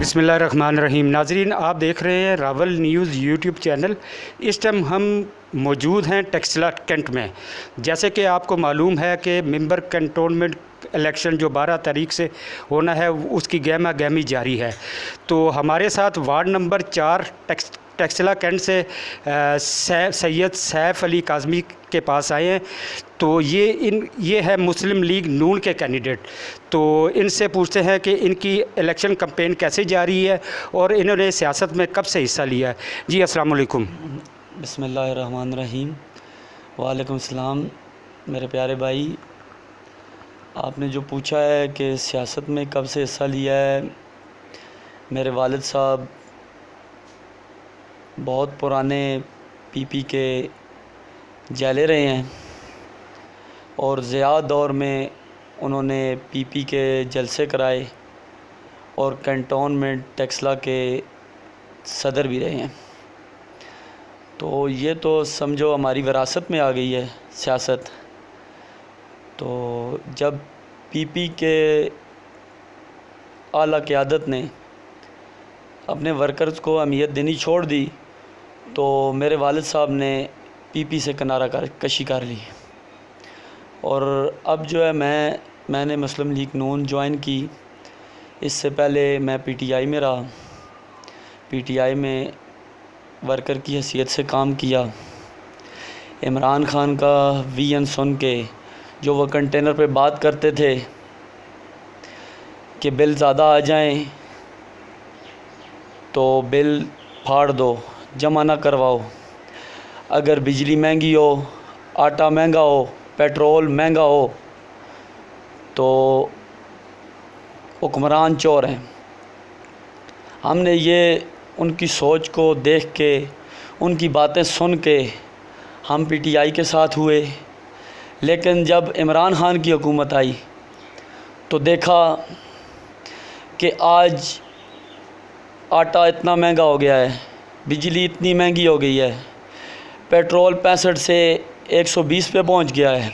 बिस्मिल्लाहिर्रहमानिर्रहीम। नाजरीन, आप देख रहे हैं रावल न्यूज़ यूट्यूब चैनल। इस टाइम हम मौजूद हैं टेक्सला कैंट में। जैसे कि आपको मालूम है कि मेंबर कैंटोनमेंट इलेक्शन जो 12 तारीख से होना है उसकी गहमा गहमी जारी है। तो हमारे साथ वार्ड नंबर 4 टेक्सला कैंट से सैयद सैफ अली काज़मी के पास आए हैं। तो ये है मुस्लिम लीग नून के कैंडिडेट। तो इनसे पूछते हैं कि इनकी इलेक्शन कैंपेन कैसे जारी है और इन्होंने सियासत में कब से हिस्सा लिया है। जी अस्सलाम वालेकुम। बिस्मिल्लाहिर्रहमानिर्रहीम। वालेकुम सलाम। मेरे प्यारे भाई, आपने जो पूछा है कि सियासत में कब से हिस्सा लिया है, मेरे वालिद साहब बहुत पुराने पीपी के जैले रहे हैं और ज़िया दौर में उन्होंने पीपी के जलसे कराए और कैंटोनमेंट टेक्सला के सदर भी रहे हैं। तो ये तो समझो हमारी विरासत में आ गई है सियासत। तो जब पीपी के आला क़यादत ने अपने वर्कर्स को अहमियत देनी छोड़ दी तो मेरे वालिद साहब ने पीपी से किनारा कशी कर ली और अब जो है मैंने मुस्लिम लीग नून ज्वाइन की। इससे पहले मैं पीटीआई में रहा, पीटीआई में वर्कर की हैसियत से काम किया। इमरान खान का वीएन सुन के जो वो कंटेनर पे बात करते थे कि बिल ज़्यादा आ जाएं तो बिल फाड़ दो, जमा ना करवाओ। अगर बिजली महंगी हो, आटा महंगा हो, पेट्रोल महंगा हो तो हुक्मरान चोर हैं। हमने ये उनकी सोच को देख के, उनकी बातें सुन के हम पीटीआई के साथ हुए। लेकिन जब इमरान खान की हुकूमत आई तो देखा कि आज आटा इतना महंगा हो गया है, बिजली इतनी महंगी हो गई है, पेट्रोल 65 से 120 पे पहुंच गया है,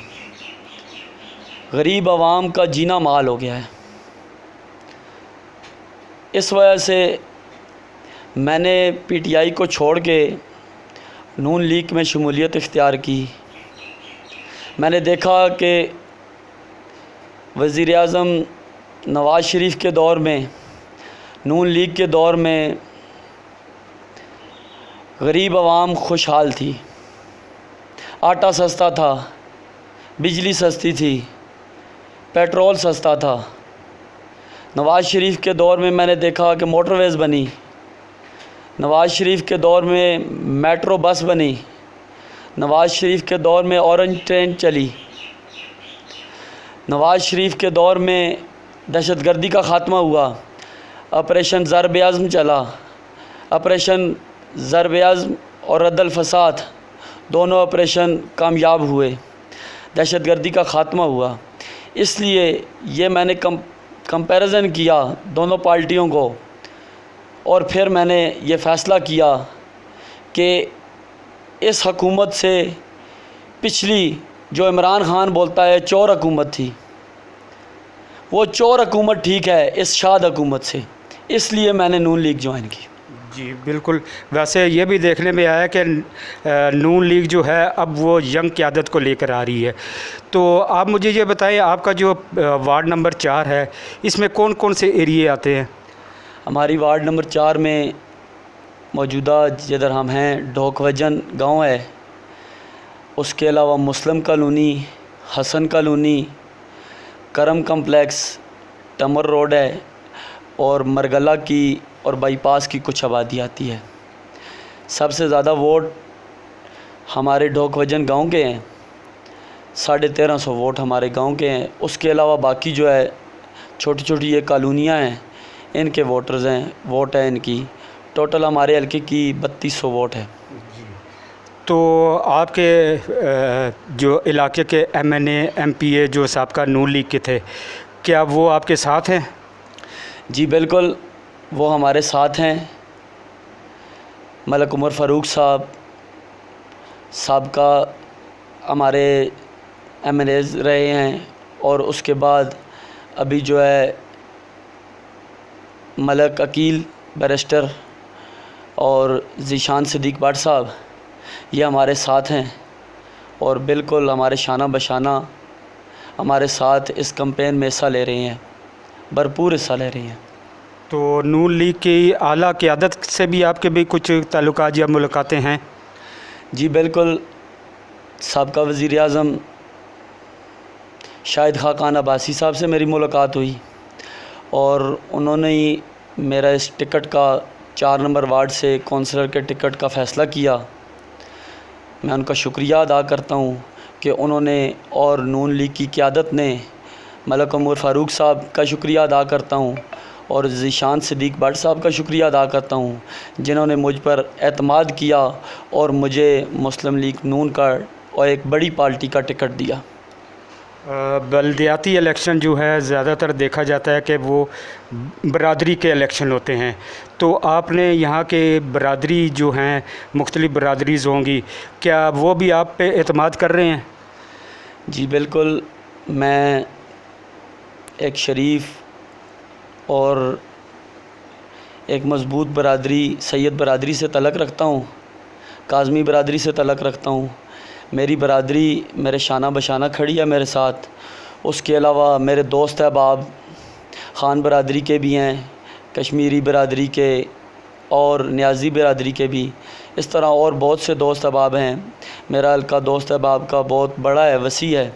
गरीब आवाम का जीना माल हो गया है। इस वजह से मैंने पीटीआई को छोड़ के नून लीग में शमूलियत इख्तियार की। मैंने देखा कि वज़ीर आज़म नवाज़ शरीफ के दौर में, नून लीग के दौर में गरीब आवाम खुशहाल थी, आटा सस्ता था, बिजली सस्ती थी, पेट्रोल सस्ता था। नवाज़ शरीफ के दौर में मैंने देखा कि मोटरवेज़ बनी, नवाज़ शरीफ के दौर में मेट्रो बस बनी, नवाज़ शरीफ के दौर में ऑरेंज ट्रेन चली, नवाज़ शरीफ के दौर में दहशतगर्दी का ख़ात्मा हुआ, ऑपरेशन ज़रब-ए-आज़म चला। ऑपरेशन ज़रब-ए-आज़म और रद्दल फसाद दोनों ऑपरेशन कामयाब हुए, दहशतगर्दी का ख़ात्मा हुआ। इसलिए ये मैंने कंपैरिजन किया दोनों पार्टियों को और फिर मैंने ये फ़ैसला किया कि इस हुकूमत से पिछली जो इमरान खान बोलता है चोर हुकूमत थी, वो चोर हुकूमत ठीक है इस शाद हुकूमत से। इसलिए मैंने नून लीग ज्वाइन की। जी बिल्कुल। वैसे ये भी देखने में आया कि नून लीग जो है अब वो यंग क़यादत को लेकर आ रही है। तो आप मुझे ये बताएं, आपका जो वार्ड नंबर 4 है इसमें कौन कौन से एरिए आते हैं? हमारी वार्ड नंबर 4 में मौजूदा जिधर हम हैं ढोकवजन गांव है, उसके अलावा मुस्लिम कॉलोनी, हसन कॉलोनी, करम कम्प्लेक्स, टमर रोड है और मरगला की और बाईपास की कुछ आबादी आती है। सबसे ज़्यादा वोट हमारे ढोकवजन गांव के हैं, 1350 वोट हमारे गांव के हैं। उसके अलावा बाकी जो है छोटी छोटी ये कॉलोनियाँ हैं, इनके वोटर्स हैं, वोट है इनकी। टोटल हमारे हल्के की 3200 वोट है। तो आपके जो इलाके के एमएनए एमपीए जो साबका नून लीग के थे, क्या वो आपके साथ हैं? जी बिल्कुल, वो हमारे साथ हैं। मलक उमर फ़ारूक साहब साबका हमारे एमएनएज़ रहे हैं और उसके बाद अभी जो है मलक अकील बैरिस्टर और ज़ीशान सिद्दीक भट्ट साहब, ये हमारे साथ हैं और बिल्कुल हमारे शाना बशाना हमारे साथ इस कैंपेन में हिस्सा ले रहे हैं, भरपूर हिस्सा ले रहे हैं। तो नून लीग की आला क़यादत से भी आपके भी कुछ ताल्लुकात या मुलाकातें हैं? जी बिल्कुल, साबका वज़ीर आज़म शाहिद खान अब्बासी साहब से मेरी मुलाकात हुई और उन्होंने ही मेरा इस टिकट का 4 नंबर वार्ड से कौंसलर के टिकट का फ़ैसला किया। मैं उनका शुक्रिया अदा करता हूँ कि उन्होंने और नून लीग की क़यादत ने, मलक उमर फ़ारूक साहब का शुक्रिया अदा करता हूँ और ज़ीशान सिद्दीक भट्ट साहब का शुक्रिया अदा करता हूँ जिन्होंने मुझ पर एतमाद किया और मुझे मुस्लिम लीग नून का और एक बड़ी पार्टी का टिकट दिया। बल्दियाती इलेक्शन जो है ज़्यादातर देखा जाता है कि वो बरादरी के इलेक्शन होते हैं, तो आपने यहाँ के बरादरी जो हैं मुख्तलिफ़ बरादरीज़ होंगी, क्या वो भी आप पे एतमाद कर रहे हैं? जी बिल्कुल, मैं एक शरीफ और एक मज़बूत बरादरी सैयद बरादरी से तल्लक़ रखता हूँ, काज़मी बरादरी से तल्लक़ रखता हूँ। मेरी बरादरी मेरे शाना बशाना खड़ी है मेरे साथ। उसके अलावा मेरे दोस्त अहबाब ख़ान बरादरी के भी हैं, कश्मीरी बरादरी के और न्याज़ी बरादरी के भी, इस तरह और बहुत से दोस्त अहबाब हैं। मेरा हल्का दोस्त अहबाब का बहुत बड़ा है, वसी है।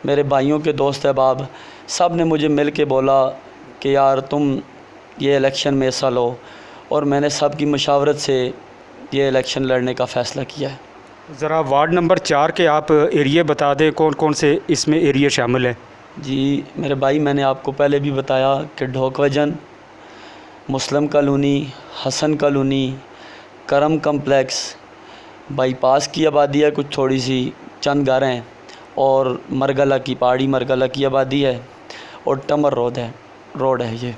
मेरे भाइयों के दोस्त अहबाब सब ने मुझे मिल के बोला कि यार तुम ये इलेक्शन में हिस्सा लो, और मैंने सब की मशावरत से ये इलेक्शन लड़ने का फ़ैसला किया है। ज़रा वार्ड नंबर 4 के आप एरिया बता दें, कौन कौन से इसमें एरिया शामिल हैं? जी मेरे भाई, मैंने आपको पहले भी बताया कि ढोक वजन, मुस्लिम कॉलोनी, हसन कॉलोनी, करम कम्प्लेक्स, बाईपास की आबादी है कुछ थोड़ी सी, चंद घर हैं, और मरगला की पहाड़ी मरगला की आबादी है, और टमर रोड है ये।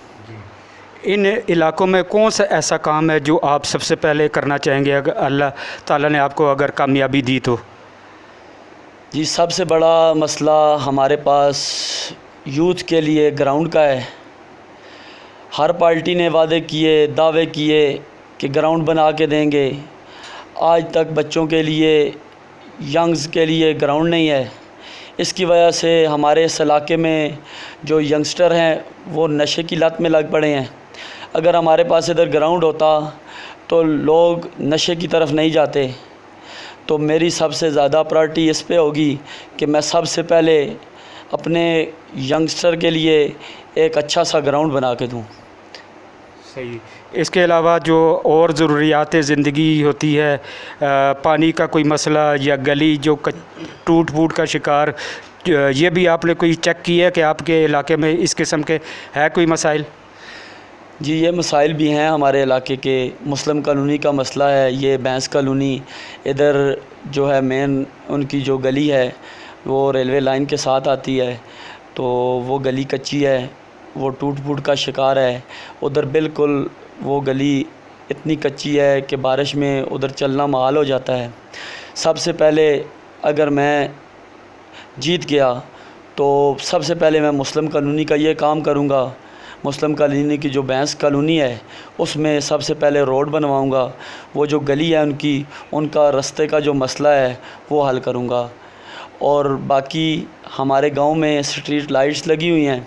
इन इलाकों में कौन सा ऐसा काम है जो आप सबसे पहले करना चाहेंगे अगर अल्लाह ताला ने आपको अगर कामयाबी दी तो? जी सबसे बड़ा मसला हमारे पास यूथ के लिए ग्राउंड का है। हर पार्टी ने वादे किए, दावे किए कि ग्राउंड बना के देंगे। आज तक बच्चों के लिए, यंग्स के लिए ग्राउंड नहीं है। इसकी वजह से हमारे इस इलाके में जो यंगस्टर हैं वो नशे की लत में लग पड़े हैं। अगर हमारे पास इधर ग्राउंड होता तो लोग नशे की तरफ नहीं जाते। तो मेरी सबसे ज़्यादा प्रायोरिटी इस पे होगी कि मैं सबसे पहले अपने यंगस्टर के लिए एक अच्छा सा ग्राउंड बना के दूँ। सही। इसके अलावा जो और ज़रूरियात ज़िंदगी होती है, पानी का कोई मसला या गली जो टूट फूट का शिकार, ये भी आपने कोई चेक किया है कि आपके इलाके में इस किस्म के है कोई मसाइल? जी ये मसाइल भी हैं हमारे इलाके के। मुस्लिम कॉलोनी का मसला है, ये बैंस कॉलोनी, इधर जो है मेन उनकी जो गली है वो रेलवे लाइन के साथ आती है, तो वो गली कच्ची है, वो टूट फूट का शिकार है। उधर बिल्कुल वो गली इतनी कच्ची है कि बारिश में उधर चलना महाल हो जाता है। सबसे पहले अगर मैं जीत गया तो सबसे पहले मैं मुस्लिम कॉलोनी का ये काम करूँगा। मुस्लिम कॉलोनी की जो बैंस कॉलोनी है उसमें सबसे पहले रोड बनवाऊँगा। वो जो गली है उनका रास्ते का जो मसला है वो हल करूँगा। और बाकी हमारे गांव में स्ट्रीट लाइट्स लगी हुई हैं,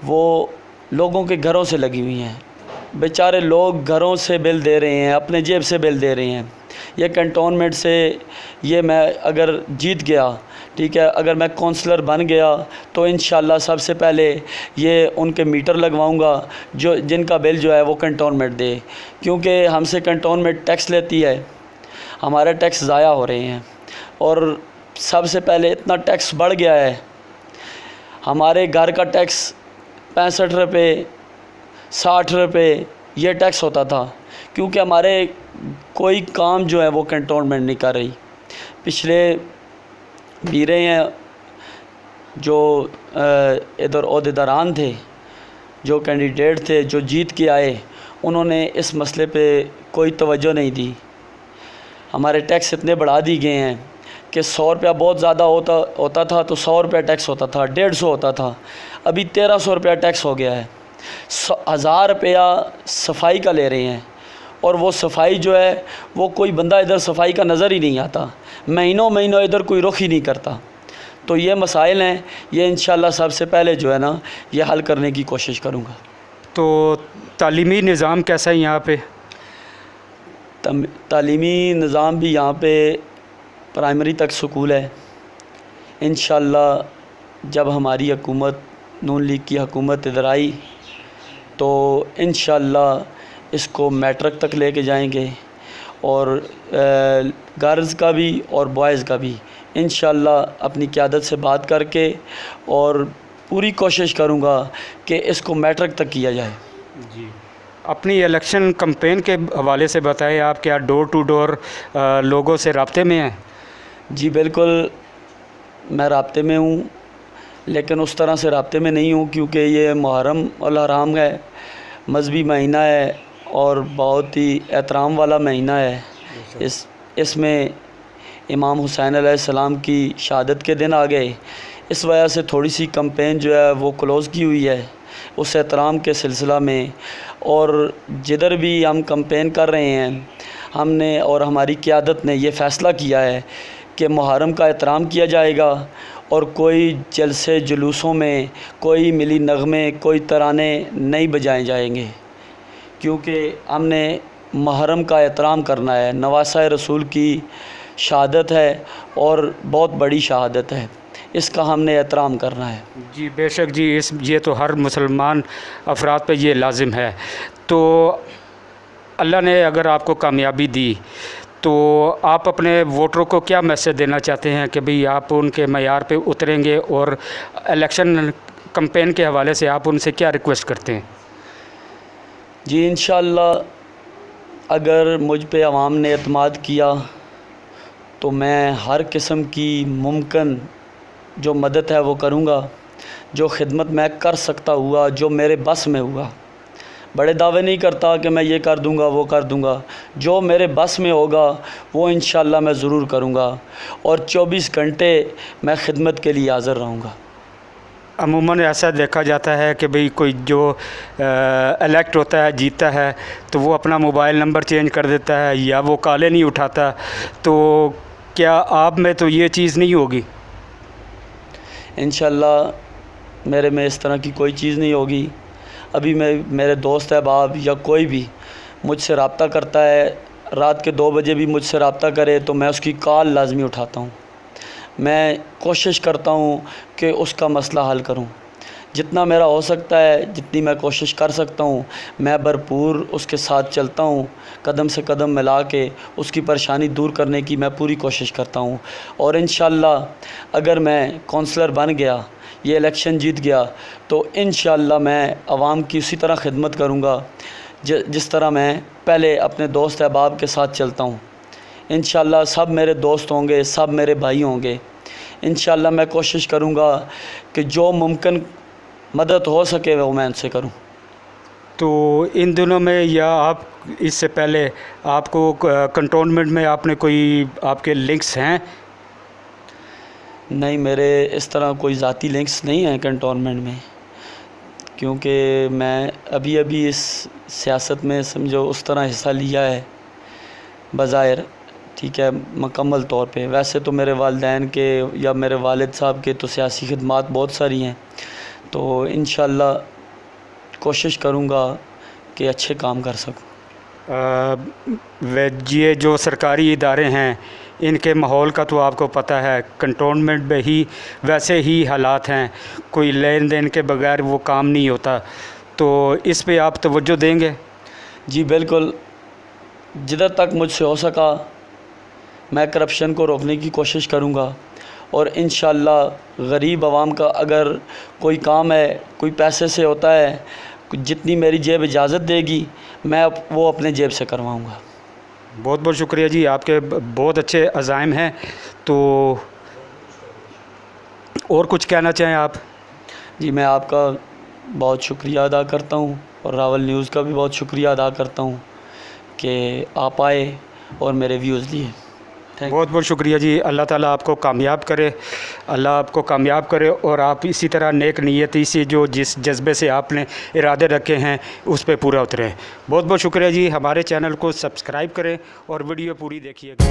वो लोगों के घरों से लगी हुई हैं। बेचारे लोग घरों से बिल दे रहे हैं, अपने जेब से बिल दे रहे हैं। ये कंटोनमेंट से ये मैं अगर जीत गया, ठीक है, अगर मैं काउंसलर बन गया तो इंशाल्लाह सबसे पहले ये उनके मीटर लगवाऊंगा जो जिनका बिल जो है वो कंटोनमेंट दे, क्योंकि हमसे कंटोनमेंट टैक्स लेती है, हमारे टैक्स ज़ाया हो रहे हैं। और सबसे पहले इतना टैक्स बढ़ गया है, हमारे घर का टैक्स 65 रुपये 60 रुपये ये टैक्स होता था, क्योंकि हमारे कोई काम जो है वो कंटोनमेंट नहीं कर रही। पिछले भी रहे हैं जो इधर ओहदेदारान थे, जो कैंडिडेट थे, जो जीत के आए, उन्होंने इस मसले पे कोई तवज्जो नहीं दी। हमारे टैक्स इतने बढ़ा दिए गए हैं कि 100 रुपया बहुत ज़्यादा होता था तो 100 रुपया टैक्स होता था, 150 होता था, अभी 1300 रुपया टैक्स हो गया है। 1000 रुपया सफाई का ले रहे हैं, और वो सफाई जो है वो कोई बंदा इधर सफाई का नज़र ही नहीं आता, महीनों महीनों इधर कोई रुख ही नहीं करता। तो ये मसाइल हैं, ये इंशाल्लाह सबसे पहले जो है ना ये हल करने की कोशिश करूँगा। तो तालीमी निज़ाम कैसा है यहाँ पे? तालीमी निज़ाम भी यहाँ पे प्राइमरी तक स्कूल है। इंशाल्लाह जब हमारी हुकूमत, नून लीग की हुकूमत इधर आई तो इंशाल्लाह इसको मैट्रिक तक लेके जाएंगे, और गर्ल्स का भी और बॉयज़ का भी इंशाल्लाह अपनी क़यादत से बात करके और पूरी कोशिश करूँगा कि इसको मैट्रिक तक किया जाए। जी, अपनी इलेक्शन कैंपेन के हवाले से बताएं, आप क्या डोर टू डोर लोगों से रब्ते में हैं? जी बिल्कुल, मैं राब्ते में हूँ, लेकिन उस तरह से राब्ते में नहीं हूँ क्योंकि ये मुहर्रम अल हराम है, मजहबी महीना है और बहुत ही एहतराम वाला महीना है। इसमें इमाम हुसैन अलैहिस्सलाम की शहादत के दिन आ गए, इस वजह से थोड़ी सी कैंपेन जो है वो क्लोज़ की हुई है उस एहतराम के सिलसिला में। और जिधर भी हम कैंपेन कर रहे हैं, हमने और हमारी क़यादत ने ये फ़ैसला किया है कि मुहर्रम का एहतराम किया जाएगा, और कोई जलसे जुलूसों में कोई मिली नगमे, कोई तराने नहीं बजाए जाएंगे, क्योंकि हमने मुहर्रम का एहतराम करना है। नवासा रसूल की शहादत है और बहुत बड़ी शहादत है, इसका हमने एहतराम करना है। जी बेशक जी, ये तो हर मुसलमान अफराद पे ये लाजिम है। तो अल्लाह ने अगर आपको कामयाबी दी तो आप अपने वोटरों को क्या मैसेज देना चाहते हैं कि भाई आप उनके मयार पे उतरेंगे, और इलेक्शन कैंपेन के हवाले से आप उनसे क्या रिक्वेस्ट करते हैं? जी इंशाअल्लाह अगर मुझ पे अवाम ने एतमाद किया तो मैं हर किस्म की मुमकिन जो मदद है वो करूँगा, जो खिदमत मैं कर सकता हुआ, जो मेरे बस में हुआ। बड़े दावे नहीं करता कि मैं ये कर दूँगा वो कर दूँगा, जो मेरे बस में होगा वो इंशाअल्लाह मैं ज़रूर करूँगा, और 24 घंटे मैं खिदमत के लिए हाज़िर रहूँगा। अमूमन ऐसा देखा जाता है कि भाई कोई जो इलेक्ट होता है, जीतता है, तो वो अपना मोबाइल नंबर चेंज कर देता है या वो कॉलें नहीं उठाता, तो क्या आप में तो ये चीज़ नहीं होगी? इंशाअल्लाह मेरे में इस तरह की कोई चीज़ नहीं होगी। अभी मेरे दोस्त अहबाब या कोई भी मुझसे रब्ता करता है, रात के 2 बजे भी मुझसे रब्ता करे तो मैं उसकी कॉल लाजमी उठाता हूँ। मैं कोशिश करता हूँ कि उसका मसला हल करूँ, जितना मेरा हो सकता है, जितनी मैं कोशिश कर सकता हूँ, मैं भरपूर उसके साथ चलता हूँ, कदम से कदम मिला के उसकी परेशानी दूर करने की मैं पूरी कोशिश करता हूँ। और इंशाअल्लाह अगर मैं काउंसलर बन गया, ये इलेक्शन जीत गया, तो इंशाअल्लाह मैं आवाम की उसी तरह खिदमत करूँगा जिस तरह मैं पहले अपने दोस्त अहबाब के साथ चलता हूँ। इंशाअल्लाह सब मेरे दोस्त होंगे, सब मेरे भाई होंगे। इंशाअल्लाह मैं कोशिश करूँगा कि जो मुमकिन मदद हो सके वो मैं उनसे करूँ। तो इन दिनों में या आप इससे पहले आपको कंटोनमेंट में आपने कोई आपके लिंक्स हैं? नहीं, मेरे इस तरह कोई ज़ाती लिंक्स नहीं हैं कंटोनमेंट में, क्योंकि मैं अभी इस सियासत में समझो उस तरह हिस्सा लिया है बज़ाहिर, ठीक है, मुकम्मल तौर पे। वैसे तो मेरे वालिदैन के या मेरे वालिद साहब के तो सियासी खिदमात बहुत सारी हैं, तो इंशाअल्लाह कोशिश करूँगा कि अच्छे काम कर सकूँ। ये जो सरकारी इदारे हैं, इनके माहौल का तो आपको पता है, कंटोनमेंट में ही वैसे ही हालात हैं, कोई लेन देन के बगैर वो काम नहीं होता, तो इस पे आप तवज्जो देंगे? जी बिल्कुल, जिधर तक मुझसे हो सका मैं करप्शन को रोकने की कोशिश करूँगा, और इंशाअल्लाह गरीब आवाम का अगर कोई काम है, कोई पैसे से होता है, जितनी मेरी जेब इजाज़त देगी मैं वो अपने जेब से करवाऊँगा। बहुत बहुत शुक्रिया जी, आपके बहुत अच्छे अज़ाइम हैं। तो और कुछ कहना चाहें आप? जी मैं आपका बहुत शुक्रिया अदा करता हूँ, और रावल न्यूज़ का भी बहुत शुक्रिया अदा करता हूँ कि आप आए और मेरे व्यूज़ लिए। बहुत बहुत शुक्रिया जी। अल्लाह ताला आपको कामयाब करे, अल्लाह आपको कामयाब करे और आप इसी तरह नेक नीयती से जो जिस जज्बे से आपने इरादे रखे हैं उस पे पूरा उतरें। बहुत बहुत शुक्रिया जी। हमारे चैनल को सब्सक्राइब करें और वीडियो पूरी देखिएगा।